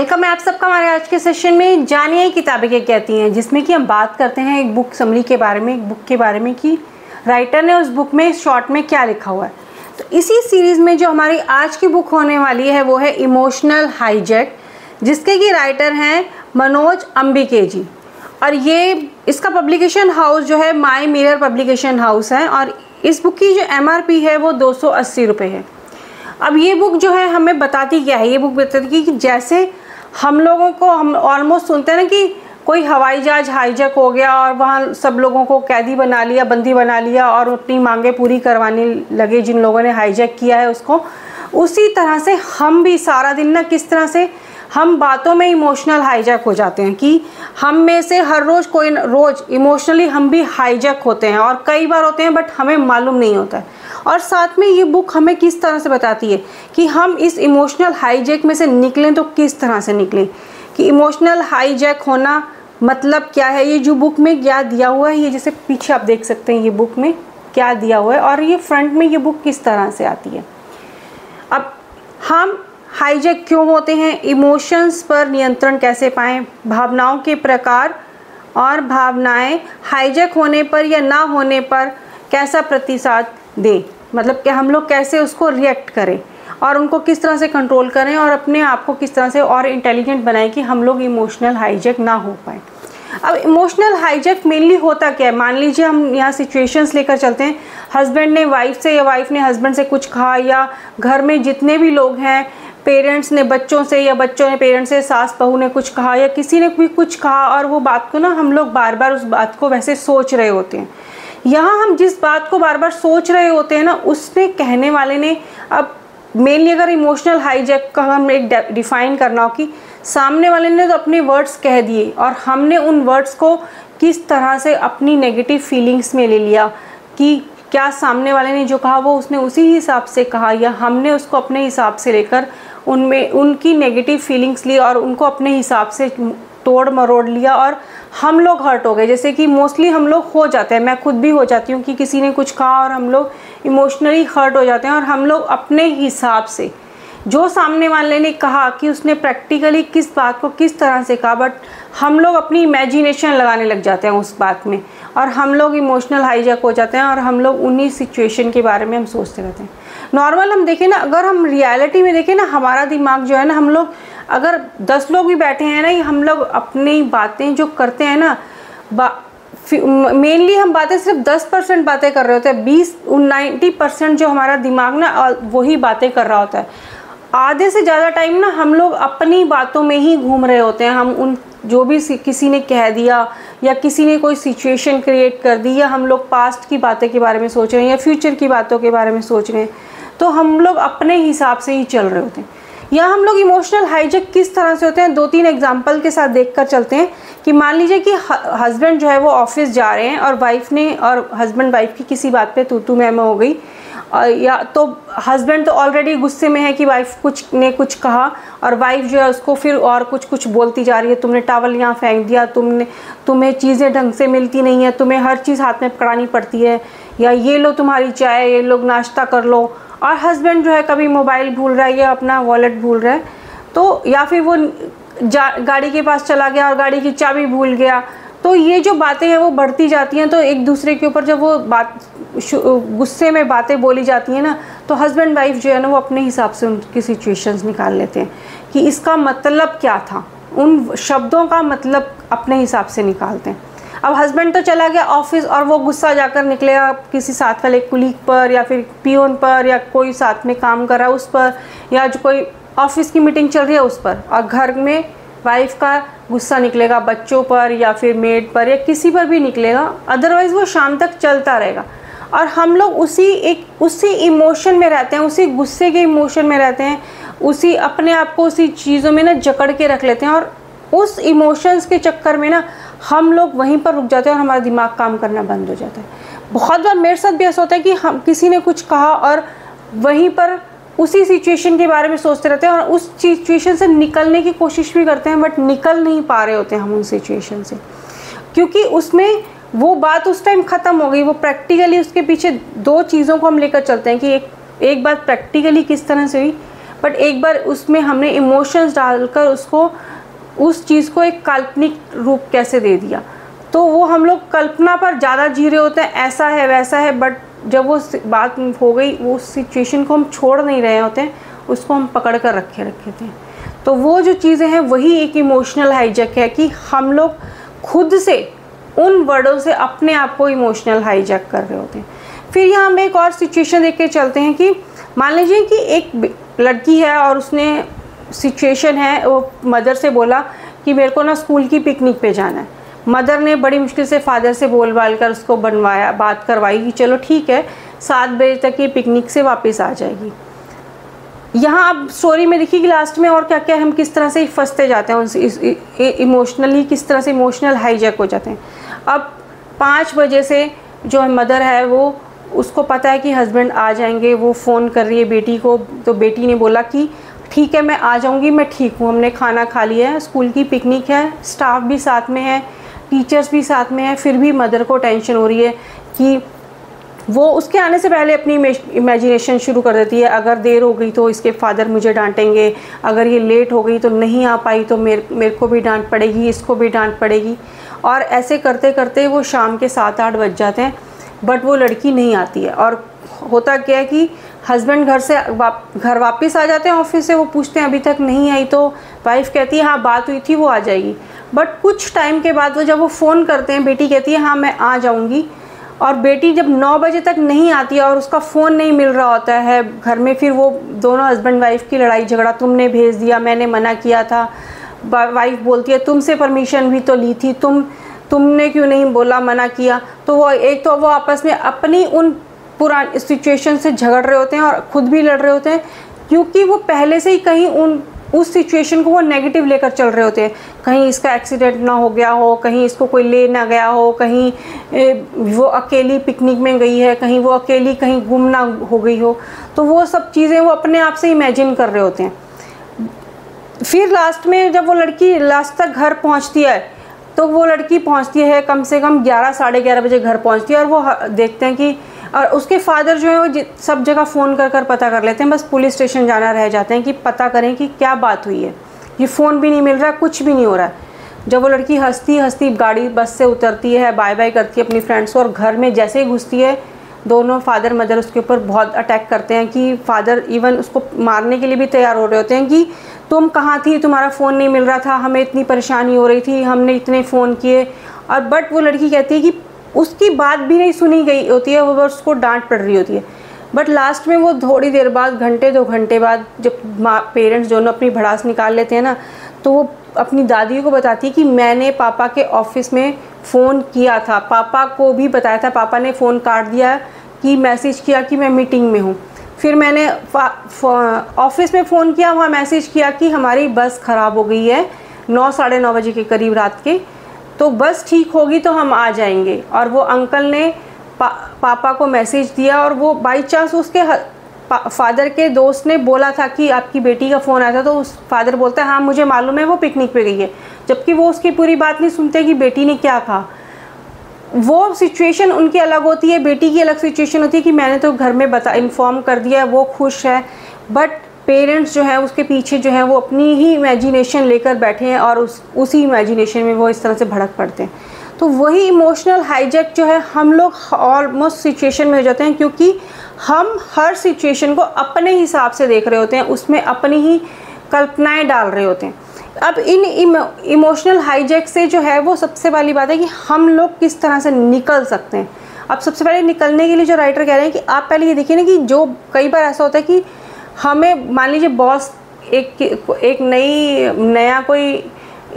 Welcome है आप सबका हमारे आज के सेशन में। जानिए किताबें क्या कहती हैं, जिसमें कि हम बात करते हैं एक बुक समरी के बारे में, एक बुक के बारे में कि राइटर ने उस बुक में शॉर्ट में क्या लिखा हुआ है। तो इसी सीरीज़ में जो हमारी आज की बुक होने वाली है वो है इमोशनल हाईजैक, जिसके कि राइटर हैं मनोज अंबिके जी। और ये इसका पब्लिकेशन हाउस जो है माई मिरर पब्लिकेशन हाउस है और इस बुक की जो MRP है वो 280 रुपये है। अब ये बुक जो है हमें बताती क्या है, ये बुक बताती कि जैसे हम लोगों को हम ऑलमोस्ट सुनते हैं ना कि कोई हवाई जहाज हाईजैक हो गया और वहाँ सब लोगों को कैदी बना लिया, बंदी बना लिया और अपनी मांगे पूरी करवाने लगे जिन लोगों ने हाईजैक किया है उसको। उसी तरह से हम भी सारा दिन ना किस तरह से हम बातों में इमोशनल हाईजैक हो जाते हैं कि हम में से हर रोज़ कोई रोज़ इमोशनली हम भी हाईजैक होते हैं और कई बार होते हैं बट हमें मालूम नहीं होता है। और साथ में ये बुक हमें किस तरह से बताती है कि हम इस इमोशनल हाईजैक में से निकलें तो किस तरह से निकलें, कि इमोशनल हाईजैक होना मतलब क्या है। ये जो बुक में क्या दिया हुआ है, ये जैसे पीछे आप देख सकते हैं ये बुक में क्या दिया हुआ है और ये फ्रंट में ये बुक किस तरह से आती है। अब हम हाईजैक क्यों होते हैं, इमोशंस पर नियंत्रण कैसे पाएं, भावनाओं के प्रकार और भावनाएं हाईजैक होने पर या ना होने पर कैसा प्रतिसाद दें, मतलब कि हम लोग कैसे उसको रिएक्ट करें और उनको किस तरह से कंट्रोल करें और अपने आप को किस तरह से और इंटेलिजेंट बनाएं कि हम लोग इमोशनल हाईजैक ना हो पाए। अब इमोशनल हाईजैक मेनली होता क्या है, मान लीजिए हम यहाँ सिचुएशंस लेकर चलते हैं, हस्बैंड ने वाइफ से या वाइफ ने हस्बैंड से कुछ कहा या घर में जितने भी लोग हैं, पेरेंट्स ने बच्चों से या बच्चों ने पेरेंट्स से, सास बहू ने कुछ कहा या किसी ने भी कुछ कहा और वो बात को ना हम लोग बार बार उस बात को वैसे सोच रहे होते हैं। यहाँ हम जिस बात को बार बार सोच रहे होते हैं ना, उसने कहने वाले ने, अब मेनली अगर इमोशनल हाईजैक का हम एक डिफ़ाइन करना हो कि सामने वाले ने तो अपने वर्ड्स कह दिए और हमने उन वर्ड्स को किस तरह से अपनी नेगेटिव फीलिंग्स में ले लिया कि क्या सामने वाले ने जो कहा वो उसने उसी हिसाब से कहा या हमने उसको अपने हिसाब से लेकर उनमें उनकी नेगेटिव फीलिंग्स ली और उनको अपने हिसाब से तोड़ मरोड़ लिया और हम लोग हर्ट हो गए। जैसे कि मोस्टली हम लोग हो जाते हैं, मैं खुद भी हो जाती हूँ कि किसी ने कुछ कहा और हम लोग इमोशनली हर्ट हो जाते हैं और हम लोग अपने हिसाब से जो सामने वाले ने कहा कि उसने प्रैक्टिकली किस बात को किस तरह से कहा, बट हम लोग अपनी इमेजिनेशन लगाने लग जाते हैं उस बात में और हम लोग इमोशनल हाईजैक हो जाते हैं और हम लोग उन्हीं सिचुएशन के बारे में हम सोचते रहते हैं। नॉर्मल हम देखें ना, अगर हम रियलिटी में देखें ना, हमारा दिमाग जो है ना, हम लोग अगर 10 लोग भी बैठे हैं ना, हम लोग अपनी बातें जो करते हैं ना, मेनली हम बातें सिर्फ 10% बातें कर रहे होते हैं, 90% जो हमारा दिमाग ना वही बातें कर रहा होता है। आधे से ज़्यादा टाइम ना हम लोग अपनी बातों में ही घूम रहे होते हैं। हम उन जो भी किसी ने कह दिया या किसी ने कोई सिचुएशन क्रिएट कर दी या हम लोग पास्ट की बातें के बारे में सोच रहे हैं या फ्यूचर की बातों के बारे में सोच रहे हैं, तो हम लोग अपने हिसाब से ही चल रहे होते हैं। या हम लोग इमोशनल हाईजैक किस तरह से होते हैं, 2-3 एग्जाम्पल के साथ देखकर चलते हैं कि मान लीजिए कि हस्बैंड जो है वो ऑफिस जा रहे हैं और वाइफ ने और हस्बैंड वाइफ की किसी बात पे तू मैं हो गई, या तो हस्बैंड तो ऑलरेडी गुस्से में है कि वाइफ कुछ कहा और वाइफ जो है उसको फिर और कुछ बोलती जा रही है, तुमने टॉवल यहाँ फेंक दिया, तुम्हें चीज़ें ढंग से मिलती नहीं है, तुम्हें हर चीज़ हाथ में पकड़ानी पड़ती है, या ये लो तुम्हारी चाय, ये लोग नाश्ता कर लो। और हस्बैंड जो है कभी मोबाइल भूल रहा है या अपना वॉलेट भूल रहा है, तो या फिर वो गाड़ी के पास चला गया और गाड़ी की चाबी भूल गया। तो ये जो बातें हैं वो बढ़ती जाती हैं, तो एक दूसरे के ऊपर जब वो बात गुस्से में बातें बोली जाती हैं ना, तो हस्बैंड वाइफ जो है ना वो अपने हिसाब से उनकी सिचुएशंस निकाल लेते हैं कि इसका मतलब क्या था, उन शब्दों का मतलब अपने हिसाब से निकालते हैं। अब हस्बैंड तो चला गया ऑफिस और वो गुस्सा जाकर निकलेगा किसी साथ वाले कुलीग पर या फिर पियोन पर या कोई साथ में काम कर रहा है उस पर, या जो कोई ऑफिस की मीटिंग चल रही है उस पर, और घर में वाइफ का गुस्सा निकलेगा बच्चों पर या फिर मेड पर या किसी पर भी निकलेगा, अदरवाइज़ वो शाम तक चलता रहेगा। और हम लोग उसी इमोशन में रहते हैं, उसी गुस्से के इमोशन में रहते हैं, उसी अपने आप को उसी चीज़ों में ना जकड़ के रख लेते हैं और उस इमोशंस के चक्कर में ना हम लोग वहीं पर रुक जाते हैं और हमारा दिमाग काम करना बंद हो जाता है। बहुत बार मेरे साथ भी ऐसा होता है कि हम किसी ने कुछ कहा और वहीं पर उसी सिचुएशन के बारे में सोचते रहते हैं और उस सिचुएशन से निकलने की कोशिश भी करते हैं, बट निकल नहीं पा रहे होते हैं हम उन सिचुएशन से, क्योंकि उसमें वो बात उस टाइम ख़त्म हो गई। वो प्रैक्टिकली उसके पीछे 2 चीज़ों को हम लेकर चलते हैं कि एक बात प्रैक्टिकली किस तरह से हुई, बट एक बार उसमें हमने इमोशंस डालकर उसको उस चीज़ को एक काल्पनिक रूप कैसे दे दिया। तो वो हम लोग कल्पना पर ज़्यादा जी रहे होते हैं, ऐसा है वैसा है, बट जब वो बात हो गई, वो सिचुएशन को हम छोड़ नहीं रहे होते हैं, उसको हम पकड़ कर रखे थे। तो वो जो चीज़ें हैं वही एक इमोशनल हाईजैक है कि हम लोग खुद से उन वर्डों से अपने आप को इमोशनल हाईजैक कर रहे होते हैं। फिर यहाँ हम एक और सिचुएशन देख के चलते हैं कि मान लीजिए कि एक लड़की है और उसने सिचुएशन है, वो मदर से बोला कि मेरे को ना स्कूल की पिकनिक पे जाना है। मदर ने बड़ी मुश्किल से फादर से बोल बाल कर उसको बनवाया, बात करवाई कि चलो ठीक है 7 बजे तक ये पिकनिक से वापस आ जाएगी। यहाँ अब स्टोरी में देखिए कि लास्ट में और क्या क्या हम किस तरह से फंसते जाते हैं उनसे इमोशनली, किस तरह से इमोशनल हाईजैक हो जाते हैं। अब 5 बजे से जो मदर है वो उसको पता है कि हस्बैंड आ जाएंगे, वो फ़ोन कर रही है बेटी को। तो बेटी ने बोला कि ठीक है मैं आ जाऊंगी, मैं ठीक हूँ, हमने खाना खा लिया है, स्कूल की पिकनिक है, स्टाफ भी साथ में है, टीचर्स भी साथ में है। फिर भी मदर को टेंशन हो रही है कि वो उसके आने से पहले अपनी इमेजिनेशन शुरू कर देती है, अगर देर हो गई तो इसके फादर मुझे डांटेंगे, अगर ये लेट हो गई तो नहीं आ पाई तो मेरे को भी डांट पड़ेगी, इसको भी डांट पड़ेगी। और ऐसे करते करते वो शाम के 7-8 बज जाते हैं, बट वो लड़की नहीं आती है। और होता क्या है कि हस्बैंड घर से घर वापस आ जाते हैं ऑफिस से, वो पूछते हैं अभी तक नहीं आई, तो वाइफ कहती है हाँ बात हुई थी वो आ जाएगी। बट कुछ टाइम के बाद वो जब वो फ़ोन करते हैं, बेटी कहती है हाँ मैं आ जाऊँगी, और बेटी जब 9 बजे तक नहीं आती है और उसका फ़ोन नहीं मिल रहा होता है घर में, फिर वो दोनों हस्बैंड वाइफ की लड़ाई झगड़ा, तुमने भेज दिया, मैंने मना किया था। वाइफ बोलती है तुमसे परमिशन भी तो ली थी, तुमने क्यों नहीं बोला, मना किया। तो वो एक तो वो आपस में अपनी उन पुरानी सिचुएशन से झगड़ रहे होते हैं और ख़ुद भी लड़ रहे होते हैं, क्योंकि वो पहले से ही कहीं उस सिचुएशन को वो नेगेटिव लेकर चल रहे होते हैं। कहीं इसका एक्सीडेंट ना हो गया हो, कहीं इसको कोई ले ना गया हो, कहीं वो अकेली पिकनिक में गई है, कहीं वो अकेली कहीं गुम ना हो गई हो। तो वो सब चीज़ें वो अपने आप से इमेजिन कर रहे होते हैं। फिर लास्ट में जब वो लड़की लास्ट तक घर पहुंचती है, तो वो लड़की पहुंचती है कम से कम 11 साढ़े 11 बजे घर पहुंचती है। और वो देखते हैं कि और उसके फादर जो है वो सब जगह फ़ोन कर पता कर लेते हैं, बस पुलिस स्टेशन जाना रह जाते हैं कि पता करें कि क्या बात हुई है। ये फ़ोन भी नहीं मिल रहा, कुछ भी नहीं हो रहा है। जब वो लड़की हंसती हंसती गाड़ी बस से उतरती है, बाय बाय करती है अपनी फ्रेंड्स को, और घर में जैसे ही घुसती है, दोनों फादर मदर उसके ऊपर बहुत अटैक करते हैं कि फादर इवन उसको मारने के लिए भी तैयार हो रहे होते हैं कि तुम कहाँ थी, तुम्हारा फ़ोन नहीं मिल रहा था, हमें इतनी परेशानी हो रही थी, हमने इतने फ़ोन किए। और बट वो लड़की कहती है कि उसकी बात भी नहीं सुनी गई होती है, वो उसको डांट पड़ रही होती है। बट लास्ट में वो थोड़ी देर बाद, घंटे 2 घंटे बाद, जब पेरेंट्स दोनों अपनी भड़ास निकाल लेते हैं ना, तो वो अपनी दादी को बताती है कि मैंने पापा के ऑफिस में फ़ोन किया था, पापा को भी बताया था, पापा ने फ़ोन काट दिया कि मैसेज किया कि मैं मीटिंग में हूँ। फिर मैंने ऑफिस में फ़ोन किया, वहाँ मैसेज किया कि हमारी बस ख़राब हो गई है 9 साढ़े 9 बजे के करीब रात के, तो बस ठीक होगी तो हम आ जाएंगे। और वो अंकल ने पापा को मैसेज दिया, और वो बाई चांस उसके फादर के दोस्त ने बोला था कि आपकी बेटी का फ़ोन आया था, तो उस फादर बोलता है हाँ मुझे मालूम है वो पिकनिक पे गई है, जबकि वो उसकी पूरी बात नहीं सुनते कि बेटी ने क्या कहा। वो सिचुएशन उनकी अलग होती है, बेटी की अलग सिचुएशन होती है कि मैंने तो घर में इन्फॉर्म कर दिया है, वो खुश है। बट पेरेंट्स जो है उसके पीछे जो है वो अपनी ही इमेजिनेशन लेकर बैठे हैं, और उसी इमेजिनेशन में वो इस तरह से भड़क पड़ते हैं। तो वही इमोशनल हाईजैक जो है हम लोग ऑलमोस्ट सिचुएशन में हो जाते हैं, क्योंकि हम हर सिचुएशन को अपने हिसाब से देख रहे होते हैं, उसमें अपनी ही कल्पनाएं डाल रहे होते हैं। अब इन इमोशनल हाईजैक से जो है वो सबसे पहली बात है कि हम लोग किस तरह से निकल सकते हैं। अब सबसे पहले निकलने के लिए जो राइटर कह रहे हैं कि आप पहले ये देखिए ना कि जो कई बार ऐसा होता है कि हमें मान लीजिए बॉस एक नया कोई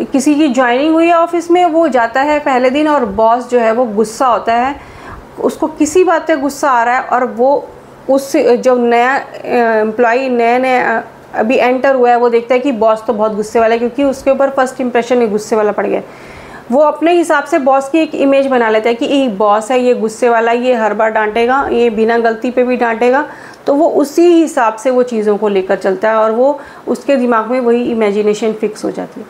किसी की ज्वाइनिंग हुई है ऑफिस में, वो जाता है पहले दिन, और बॉस जो है वो गुस्सा होता है, उसको किसी बात पे गुस्सा आ रहा है, और वो उस जो नया एम्प्लॉई नया अभी एंटर हुआ है वो देखता है कि बॉस तो बहुत गुस्से वाला है, क्योंकि उसके ऊपर फर्स्ट इंप्रेशन ही गुस्से वाला पड़ गया। वो अपने हिसाब से बॉस की एक इमेज बना लेता है कि ये बॉस है, ये गुस्से वाला, ये हर बार डांटेगा, ये बिना गलती पे भी डांटेगा। तो वो उसी हिसाब से वो चीज़ों को लेकर चलता है, और वो उसके दिमाग में वही इमेजिनेशन फिक्स हो जाती है।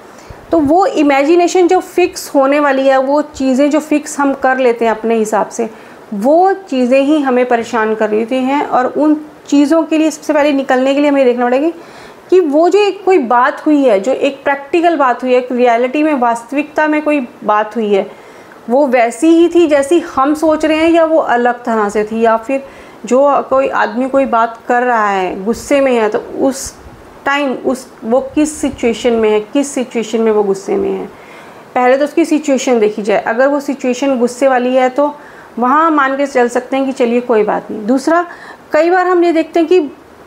तो वो इमेजिनेशन जो फिक्स होने वाली है, वो चीज़ें जो फिक्स हम कर लेते हैं अपने हिसाब से, वो चीज़ें ही हमें परेशान कर रही होती हैं। और उन चीज़ों के लिए सबसे पहले निकलने के लिए हमें देखना पड़ेगा कि वो जो एक कोई बात हुई है, जो एक प्रैक्टिकल बात हुई है, एक रियलिटी में, वास्तविकता में कोई बात हुई है, वो वैसी ही थी जैसी हम सोच रहे हैं, या वो अलग तरह से थी, या फिर जो कोई आदमी कोई बात कर रहा है, गुस्से में है, तो उस टाइम वो किस सिचुएशन में है, किस सिचुएशन में वो गुस्से में है। पहले तो उसकी सिचुएशन देखी जाए, अगर वो सिचुएशन गुस्से वाली है तो वहाँ मान के चल सकते हैं कि चलिए कोई बात नहीं। दूसरा, कई बार हम ये देखते हैं कि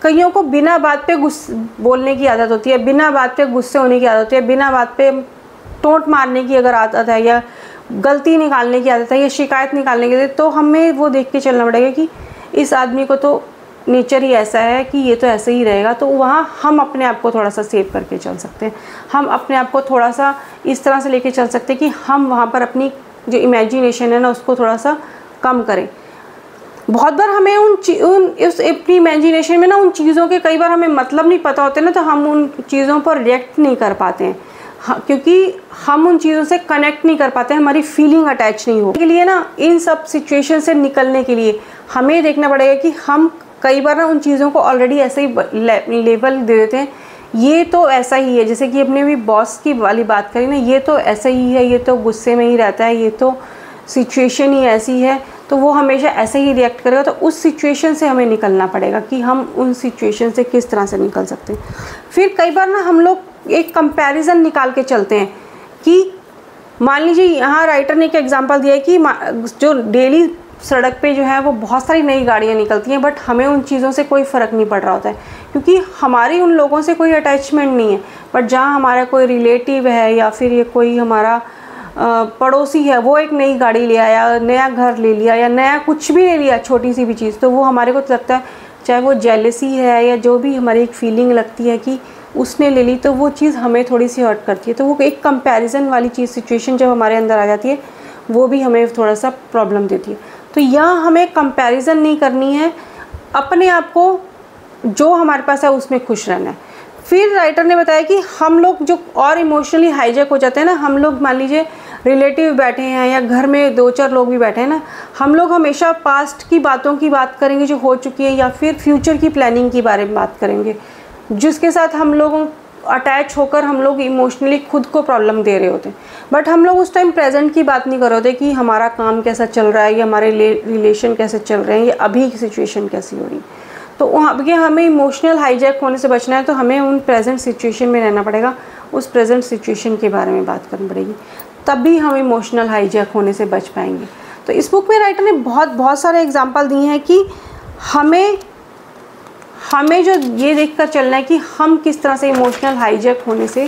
कईयों को बिना बात पे बोलने की आदत होती है, बिना बात पे गुस्से होने की आदत होती है, बिना बात पे टोंट मारने की अगर आदत है, या गलती निकालने की आदत है, या शिकायत निकालने की आदत है, तो हमें वो देख के चलना पड़ेगा कि इस आदमी को तो नेचर ही ऐसा है कि ये तो ऐसे ही रहेगा। तो वहाँ हम अपने आप को थोड़ा सा सेव करके चल सकते हैं, हम अपने आप को थोड़ा सा इस तरह से लेके चल सकते हैं कि हम वहाँ पर अपनी जो इमेजिनेशन है ना उसको थोड़ा सा कम करें। बहुत बार हमें उस अपनी इमेजिनेशन में ना उन चीज़ों के कई बार हमें मतलब नहीं पता होते ना, तो हम उन चीज़ों पर रिएक्ट नहीं कर पाते हैं, क्योंकि हम उन चीज़ों से कनेक्ट नहीं कर पाते, हमारी फीलिंग अटैच नहीं हो। के लिए ना इन सब सिचुएशन से निकलने के लिए हमें देखना पड़ेगा कि हम कई बार ना उन चीज़ों को ऑलरेडी ऐसे ही लेबल दे देते हैं, ये तो ऐसा ही है। जैसे कि अपने भी बॉस की वाली बात करी ना, ये तो ऐसा ही है, ये तो गुस्से में ही रहता है, ये तो सिचुएशन ही ऐसी है, तो वो हमेशा ऐसे ही रिएक्ट करेगा। तो उस सिचुएशन से हमें निकलना पड़ेगा कि हम उन सिचुएशन से किस तरह से निकल सकते हैं। फिर कई बार ना हम लोग एक कंपैरिजन निकाल के चलते हैं कि मान लीजिए यहाँ राइटर ने एक एग्जांपल दिया है कि जो डेली सड़क पे जो है वो बहुत सारी नई गाड़ियाँ निकलती हैं, बट हमें उन चीज़ों से कोई फ़र्क नहीं पड़ रहा होता है, क्योंकि हमारी उन लोगों से कोई अटैचमेंट नहीं है। बट जहाँ हमारा कोई रिलेटिव है, या फिर ये कोई हमारा पड़ोसी है, वो एक नई गाड़ी ले आया, नया घर ले लिया, या नया कुछ भी ले लिया, छोटी सी भी चीज़, तो वो हमारे को लगता है, चाहे वो जेलसी है या जो भी हमारी एक फीलिंग लगती है कि उसने ले ली, तो वो चीज़ हमें थोड़ी सी हर्ट करती है। तो वो एक कंपैरिजन वाली चीज़ सिचुएशन जब हमारे अंदर आ जाती है, वो भी हमें थोड़ा सा प्रॉब्लम देती है। तो यहाँ हमें कंपैरिजन नहीं करनी है, अपने आप को जो हमारे पास है उसमें खुश रहना है। फिर राइटर ने बताया कि हम लोग जो और इमोशनली हाईजैक हो जाते हैं ना, हम लोग मान लीजिए रिलेटिव बैठे हैं या घर में 2-4 लोग भी बैठे हैं ना, हम लोग हमेशा पास्ट की बातों की बात करेंगे जो हो चुकी है, या फिर फ्यूचर की प्लानिंग के बारे में बात करेंगे, जिसके साथ हम लोगों अटैच होकर हम लोग इमोशनली खुद को प्रॉब्लम दे रहे होते हैं। बट हम लोग उस टाइम प्रेजेंट की बात नहीं कर रहे होते कि हमारा काम कैसा चल रहा है, या हमारे रिलेशन कैसे चल रहे हैं, या अभी की सिचुएशन कैसी हो रही है। तो वहाँ ये हमें इमोशनल हाईजैक होने से बचना है, तो हमें उन प्रेजेंट सिचुएशन में रहना पड़ेगा, उस प्रेजेंट सिचुएशन के बारे में बात करनी पड़ेगी, तभी हम इमोशनल हाईजैक होने से बच पाएंगे। तो इस बुक में राइटर ने बहुत सारे एग्जाम्पल दिए हैं कि हमें जो ये देखकर चलना है कि हम किस तरह से इमोशनल हाईजैक होने से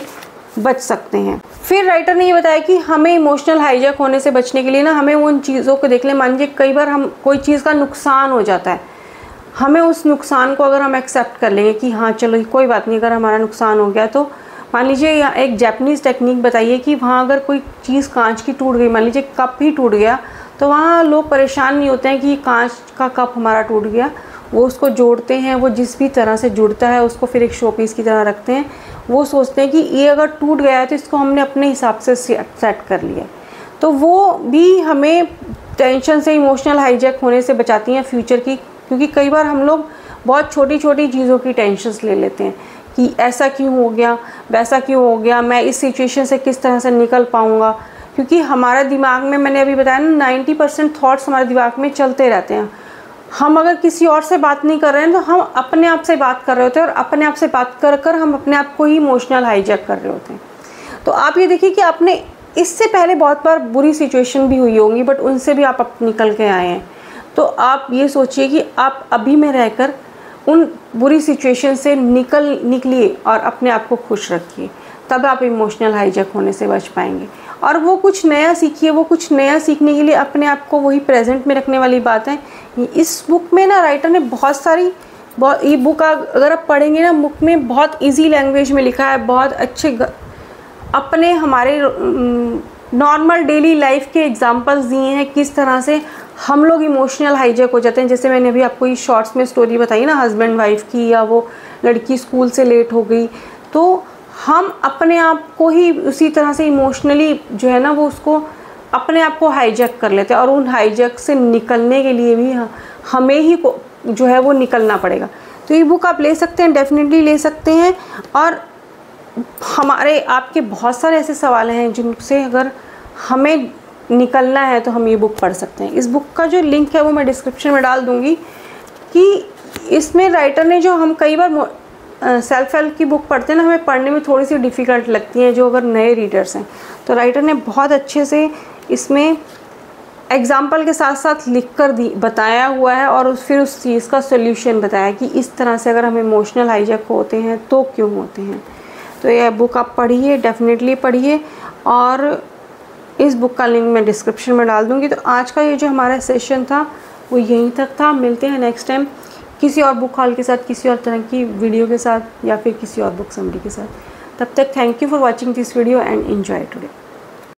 बच सकते हैं। फिर राइटर ने ये बताया कि हमें इमोशनल हाईजैक होने से बचने के लिए ना हमें उन चीज़ों को देख लें। मान लीजिए कई बार हम कोई चीज़ का नुकसान हो जाता है, हमें उस नुकसान को अगर हम एक्सेप्ट कर लेंगे कि हाँ चलो कोई बात नहीं, अगर हमारा नुकसान हो गया, तो मान लीजिए यहाँ एक जापानीज़ टेक्निक बताइए कि वहाँ अगर कोई चीज़ कांच की टूट गई, मान लीजिए कप ही टूट गया, तो वहाँ लोग परेशान नहीं होते हैं कि कांच का कप हमारा टूट गया, वो उसको जोड़ते हैं, वो जिस भी तरह से जुड़ता है उसको फिर एक शो पीस की तरह रखते हैं। वो सोचते हैं कि ये अगर टूट गया है तो इसको हमने अपने हिसाब से सेट कर लिया। तो वो भी हमें टेंशन से, इमोशनल हाईजैक होने से बचाती हैं फ्यूचर की, क्योंकि कई बार हम लोग बहुत छोटी छोटी चीज़ों की टेंशन्स ले लेते हैं कि ऐसा क्यों हो गया, वैसा क्यों हो गया, मैं इस सिचुएशन से किस तरह से निकल पाऊँगा। क्योंकि हमारा दिमाग में, मैंने अभी बताया ना, 90% थॉट्स हमारे दिमाग में चलते रहते हैं। हम अगर किसी और से बात नहीं कर रहे हैं तो हम अपने आप से बात कर रहे होते हैं, और अपने आप से बात कर कर हम अपने आप को ही इमोशनल हाईजैक कर रहे होते हैं। तो आप ये देखिए कि आपने इससे पहले बहुत बार बुरी सिचुएशन भी हुई होंगी, बट उनसे भी आप निकल के आए हैं। तो आप ये सोचिए कि आप अभी में रहकर उन बुरी सिचुएशन से निकलिए और अपने आप को खुश रखिए, तब आप इमोशनल हाईजैक होने से बच पाएंगे। और वो कुछ नया सीखिए, वो कुछ नया सीखने के लिए अपने आप को वही प्रेजेंट में रखने वाली बात है। इस बुक में ना राइटर ने बहुत सारी, ये बुक अगर आप पढ़ेंगे ना, बुक में बहुत इजी लैंग्वेज में लिखा है, बहुत अच्छे अपने हमारे नॉर्मल डेली लाइफ के एग्जांपल्स दिए हैं किस तरह से हम लोग इमोशनल हाईजैक हो जाते हैं। जैसे मैंने अभी आपको ये शॉर्ट्स में स्टोरी बताई ना, हस्बैंड वाइफ की, या वो लड़की स्कूल से लेट हो गई, तो हम अपने आप को ही उसी तरह से इमोशनली जो है ना, वो उसको अपने आप को हाईजैक कर लेते हैं। और उन हाईजैक से निकलने के लिए भी हमें ही जो है वो निकलना पड़ेगा। तो तो ये बुक आप ले सकते हैं, डेफिनेटली ले सकते हैं। और हमारे आपके बहुत सारे ऐसे सवाल हैं जिनसे अगर हमें निकलना है तो हम ये बुक पढ़ सकते हैं। इस बुक का जो लिंक है वो मैं डिस्क्रिप्शन में डाल दूँगी कि इसमें राइटर ने जो हम कई बार सेल्फ हेल्प की बुक पढ़ते हैं ना, हमें पढ़ने में थोड़ी सी डिफ़िकल्ट लगती हैं जो अगर नए रीडर्स हैं, तो राइटर ने बहुत अच्छे से इसमें एग्जाम्पल के साथ साथ लिख कर बताया हुआ है और फिर उस चीज़ का सोल्यूशन बताया कि इस तरह से अगर हम इमोशनल हाईजैक होते हैं तो क्यों होते हैं। तो ये बुक आप पढ़िए, डेफिनेटली पढ़िए, और इस बुक का लिंक मैं डिस्क्रिप्शन में डाल दूँगी। तो आज का ये जो हमारा सेशन था वो यहीं तक था। मिलते हैं नेक्स्ट टाइम किसी और बुक हॉल के साथ, किसी और तरह की वीडियो के साथ, या फिर किसी और बुक समरी के साथ। तब तक thank you for watching this video and enjoy today.